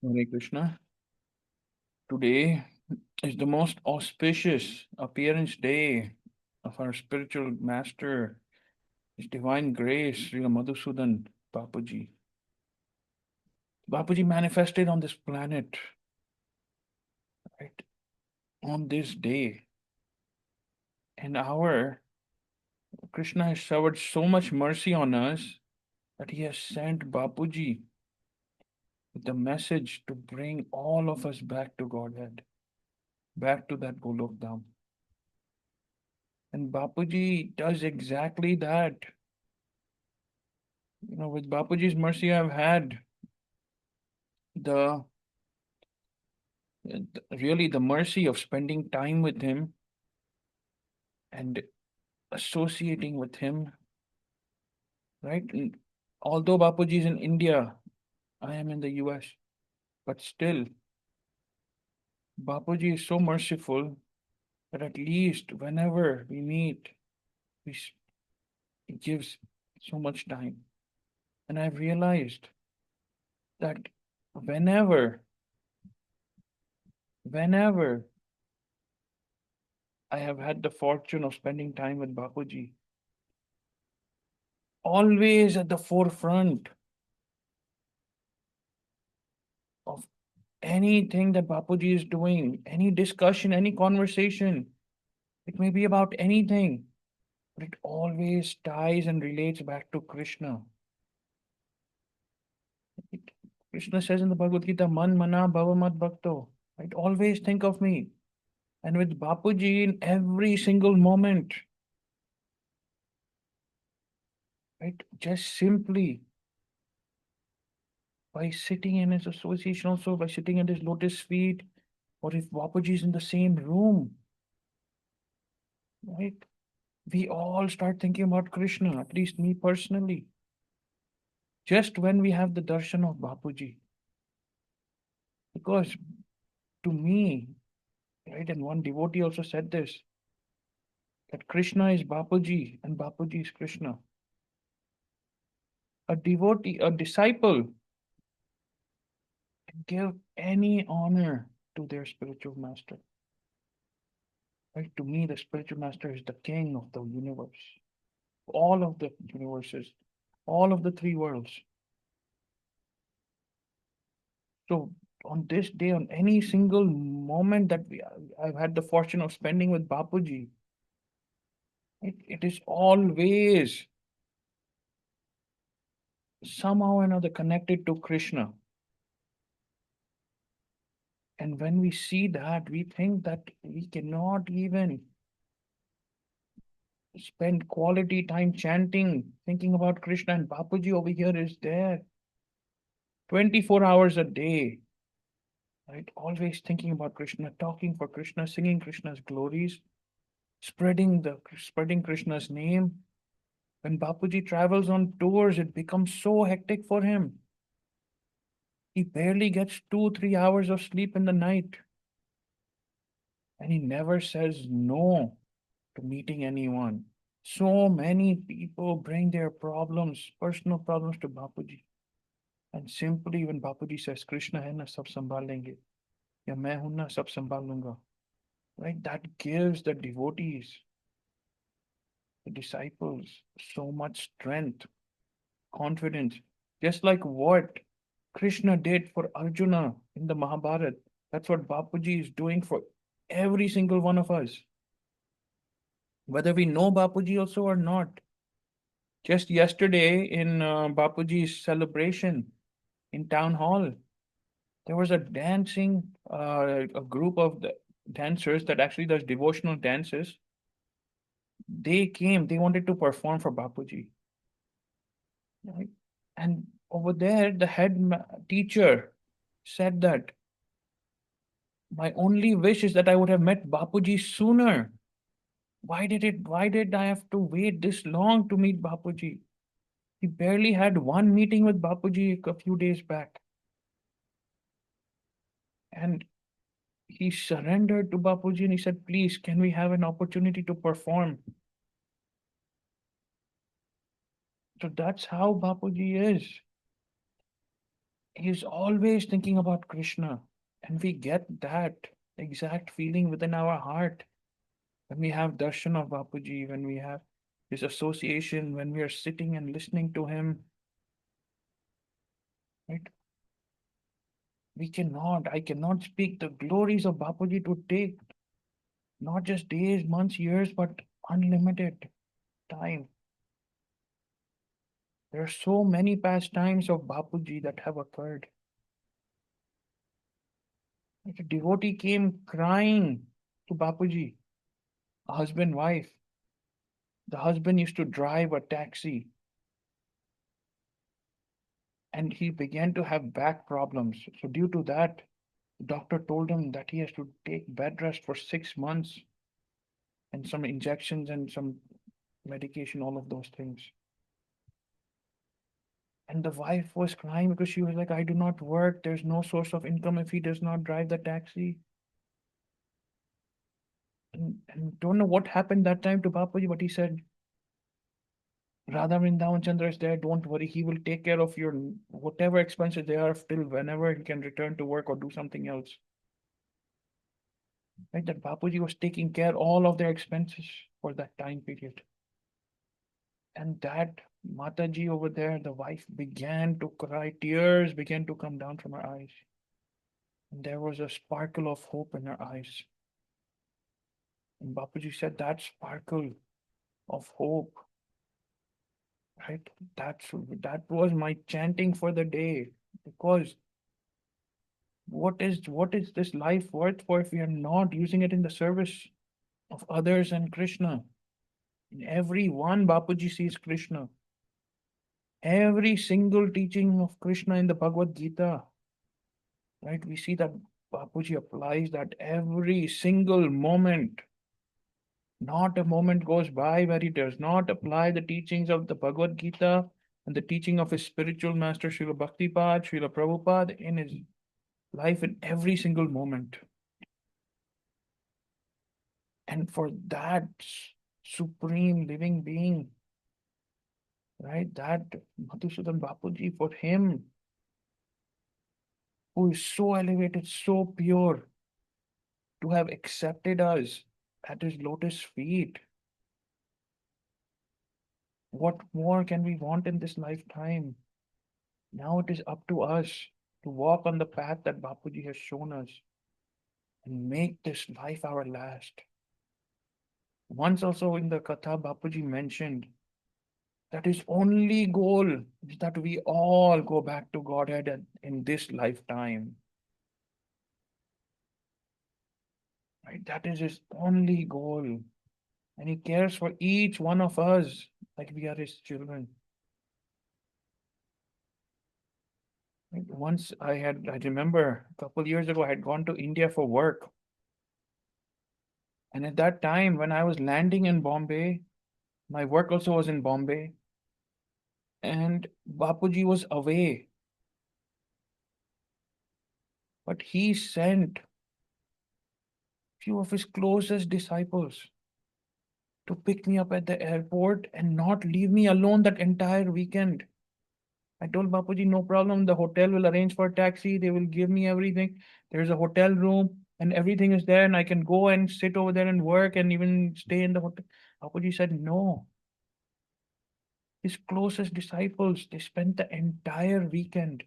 Hare Krishna. Today is the most auspicious appearance day of our spiritual master, His Divine Grace, Srila Madhusudan Bapuji. Bapuji manifested on this planet, right, on this day. And our Krishna has showered so much mercy on us that he has sent Bapuji with the message to bring all of us back to Godhead, back to that Golok Dham. And Bapuji does exactly that. With Bapuji's mercy, I've had the really the mercy of spending time with him and associating with him, right? And although Bapuji is in India, I am in the US, but still, Bapuji is so merciful that at least whenever we meet, he gives so much time. And I've realized that whenever, whenever I have had the fortune of spending time with Bapuji, always at the forefront of anything that Bapuji is doing, any discussion, any conversation. It may be about anything, but it always ties and relates back to Krishna. Krishna says in the Bhagavad Gita, Man mana bhavamat bhakto. Right? Always think of me. And with Bapuji in every single moment, right? Just simply by sitting in his association, also by sitting at his lotus feet, or if Bapuji is in the same room, right? We all start thinking about Krishna, at least me personally, just when we have the darshan of Bapuji. Because to me, right, and one devotee also said this, that Krishna is Bapuji and Bapuji is Krishna. A devotee, a disciple can give any honor to their spiritual master. Right? To me, the spiritual master is the king of the universe, all of the universes, all of the three worlds. So on this day, on any single moment that I've had the fortune of spending with Bapuji, it is always somehow or another connected to Krishna. And when we see that, we think that we cannot even spend quality time chanting, thinking about Krishna. And Bapuji over here is there 24 hours a day, right? Always thinking about Krishna, talking for Krishna, singing Krishna's glories, spreading Krishna's name. When Bapuji travels on tours, it becomes so hectic for him. He barely gets 2-3 hours of sleep in the night. And he never says no to meeting anyone. So many people bring their problems, personal problems to Bapuji. And simply when Bapuji says, Krishna hai na, sab sambhal lenge. Ya main hu na, sab sambhal lunga. Right? That gives the devotees, the disciples, so much strength, confidence. Just like what Krishna did for Arjuna in the Mahabharata. That's what Bapuji is doing for every single one of us. Whether we know Bapuji also or not. Just yesterday in Bapuji's celebration in town hall, there was a group of the dancers that actually does devotional dances. They wanted to perform for Bapuji. Right? And over there, the teacher said that my only wish is that I would have met Bapuji sooner. Why did I have to wait this long to meet Bapuji? He barely had one meeting with Bapuji a few days back. And he surrendered to Bapuji and he said, please, can we have an opportunity to perform? So that's how Bapuji is. He's always thinking about Krishna. And we get that exact feeling within our heart when we have darshan of Bapuji, when we have his association, when we are sitting and listening to him, right? I cannot speak the glories of Bapuji to take not just days, months, years, but unlimited time. There are so many pastimes of Bapuji that have occurred. Like a devotee came crying to Bapuji, a husband, wife. The husband used to drive a taxi and he began to have back problems. So, due to that, the doctor told him that he has to take bed rest for 6 months and some injections and some medication, all of those things. And the wife was crying because she was like, I do not work. There's no source of income if he does not drive the taxi. And don't know what happened that time to Bapuji, but he said, Radha Vrindavan Chandra is there. Don't worry. He will take care of your whatever expenses they are till whenever he can return to work or do something else. Right? That Bapuji was taking care all of their expenses for that time period. And that Mataji over there, the wife began to cry. Tears began to come down from her eyes. And there was a sparkle of hope in her eyes. And Bapuji said that sparkle of hope, right? That was my chanting for the day. Because what is this life worth for if we are not using it in the service of others and Krishna? In every one, Bapuji sees Krishna. Every single teaching of Krishna in the Bhagavad Gita, right? We see that Bapuji applies that every single moment. Not a moment goes by where he does not apply the teachings of the Bhagavad Gita and the teaching of his spiritual master Srila Bhaktipad, Srila Prabhupada in his life in every single moment. And for that supreme living being, right, that Madhusudan Bapuji, for him, who is so elevated, so pure, to have accepted us at his lotus feet, what more can we want in this lifetime? Now it is up to us to walk on the path that Bapuji has shown us and make this life our last. Once also in the Katha, Bapuji mentioned that his only goal is that we all go back to Godhead in this lifetime. Right? That is his only goal. And he cares for each one of us like we are his children. Right? Once I remember a couple years ago, I had gone to India for work. And at that time, when I was landing in Bombay, my work also was in Bombay, and Bapuji was away. But he sent few of his closest disciples to pick me up at the airport and not leave me alone that entire weekend. I told Bapuji, no problem. The hotel will arrange for a taxi. They will give me everything. There's a hotel room and everything is there, and I can go and sit over there and work and even stay in the hotel. Bapuji said, no. His closest disciples, they spent the entire weekend,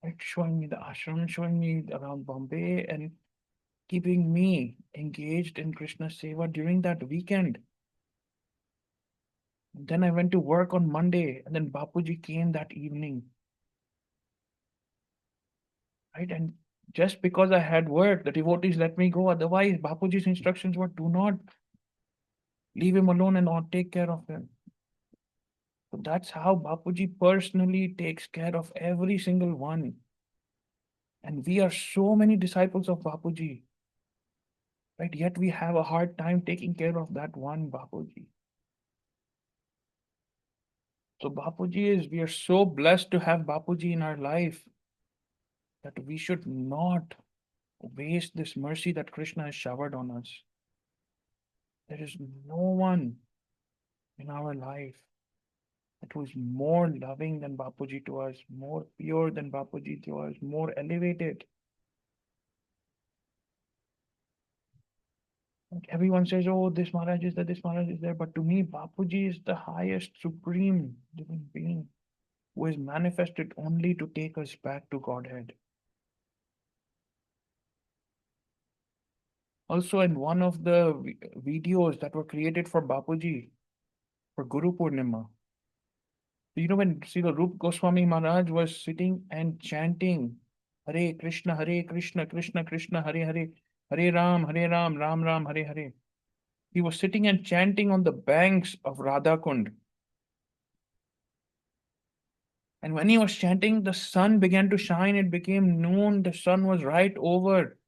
right, showing me the ashram, showing me around Bombay, and keeping me engaged in Krishna Seva during that weekend. Then I went to work on Monday, and then Bapuji came that evening. Right? And just because I had work, the devotees let me go. Otherwise, Bapuji's instructions were do not leave him alone and not take care of him. So that's how Bapuji personally takes care of every single one. And we are so many disciples of Bapuji, right? Yet we have a hard time taking care of that one Bapuji. So we are so blessed to have Bapuji in our life that we should not waste this mercy that Krishna has showered on us. There is no one in our life That was more loving than Bapuji to us, more pure than Bapuji to us, more elevated. Like everyone says, oh, this Maharaj is there, this Maharaj is there. But to me, Bapuji is the highest, supreme living being who is manifested only to take us back to Godhead. Also, in one of the videos that were created for Bapuji for Guru Purnima, when Srila Rup Goswami Maharaj was sitting and chanting Hare Krishna, Krishna Krishna, Hare Hare, Hare Ram, Ram Ram, Hare Hare. He was sitting and chanting on the banks of Radha Kund. And when he was chanting, the sun began to shine. It became noon. The sun was right over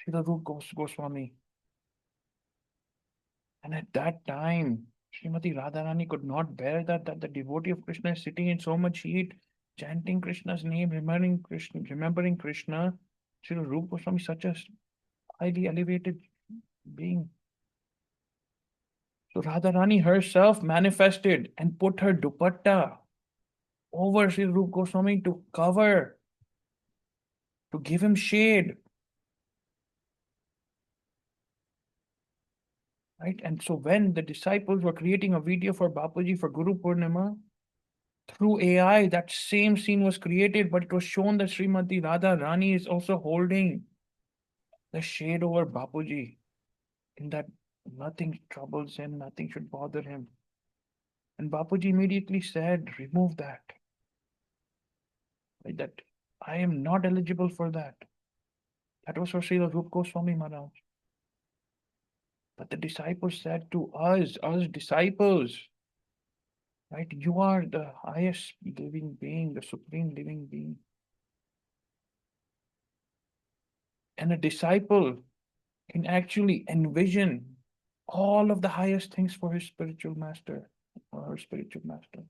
Srila Rup Goswami. And at that time, Srimati Radharani could not bear that the devotee of Krishna is sitting in so much heat, chanting Krishna's name, remembering Krishna. Srila Rupa Goswami is such a highly elevated being. So Radharani herself manifested and put her dupatta over Srila Rupa Goswami to cover, to give him shade. Right? And so when the disciples were creating a video for Bapuji for Guru Purnima, through AI, that same scene was created, but it was shown that Srimati Radha Rani is also holding the shade over Bapuji, in that nothing troubles him, nothing should bother him. And Bapuji immediately said, remove that. Like that, I am not eligible for that. That was for Srila Rup Goswami Maharaj. But the disciples said to us disciples, right, you are the highest living being, the supreme living being. And a disciple can actually envision all of the highest things for his spiritual master or her spiritual master.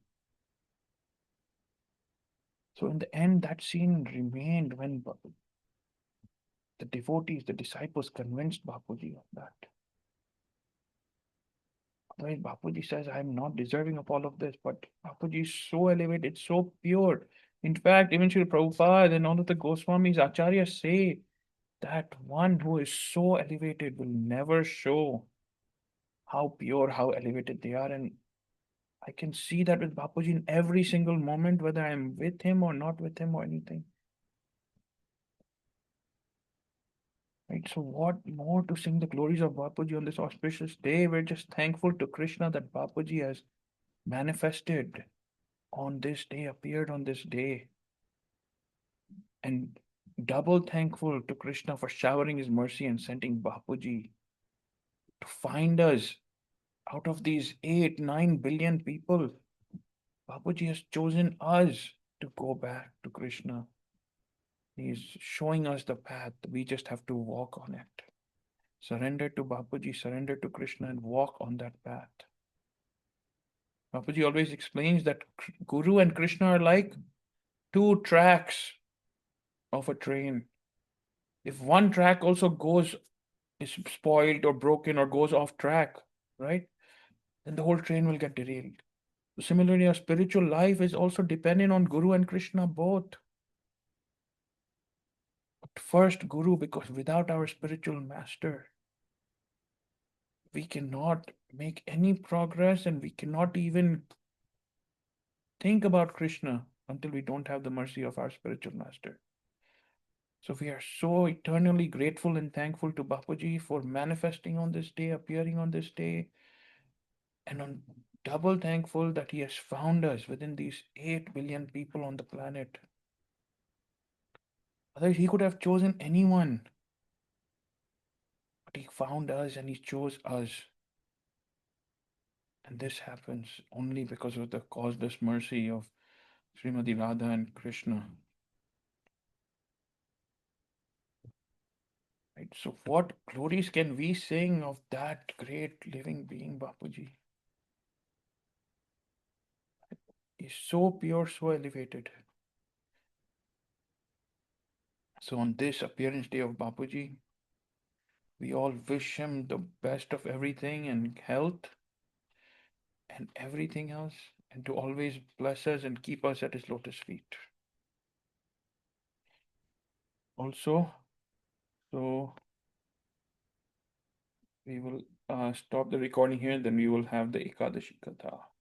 So in the end, that scene remained when the devotees, the disciples convinced Bapuji of that. Otherwise, Bapuji says, I'm not deserving of all of this, but Bapuji is so elevated, so pure. In fact, even Srila Prabhupada and all of the Goswamis, Acharyas say that one who is so elevated will never show how pure, how elevated they are. And I can see that with Bapuji in every single moment, whether I'm with him or not with him or anything. Right? So what more to sing the glories of Bapuji on this auspicious day? We're just thankful to Krishna that Bapuji has manifested on this day, appeared on this day. And double thankful to Krishna for showering his mercy and sending Bapuji to find us out of these 8, 9 billion people. Bapuji has chosen us to go back to Krishna. He's showing us the path. We just have to walk on it. Surrender to Bapuji, surrender to Krishna, and walk on that path. Bapuji always explains that Guru and Krishna are like two tracks of a train. If one track also is spoiled or broken or goes off track, right, then the whole train will get derailed. So similarly, our spiritual life is also dependent on Guru and Krishna both. But first, Guru, because without our spiritual master, we cannot make any progress and we cannot even think about Krishna until we don't have the mercy of our spiritual master. So we are so eternally grateful and thankful to Bapuji for manifesting on this day, appearing on this day, and on double thankful that he has found us within these 8 billion people on the planet. Otherwise, he could have chosen anyone, but he found us and he chose us. And this happens only because of the causeless mercy of Srimati Radha and Krishna. Right? So what glories can we sing of that great living being, Bapuji? He's so pure, so elevated. So on this appearance day of Bapuji, we all wish him the best of everything and health and everything else, and to always bless us and keep us at His lotus feet. Also, so we will stop the recording here, then we will have the Ekadashi Katha.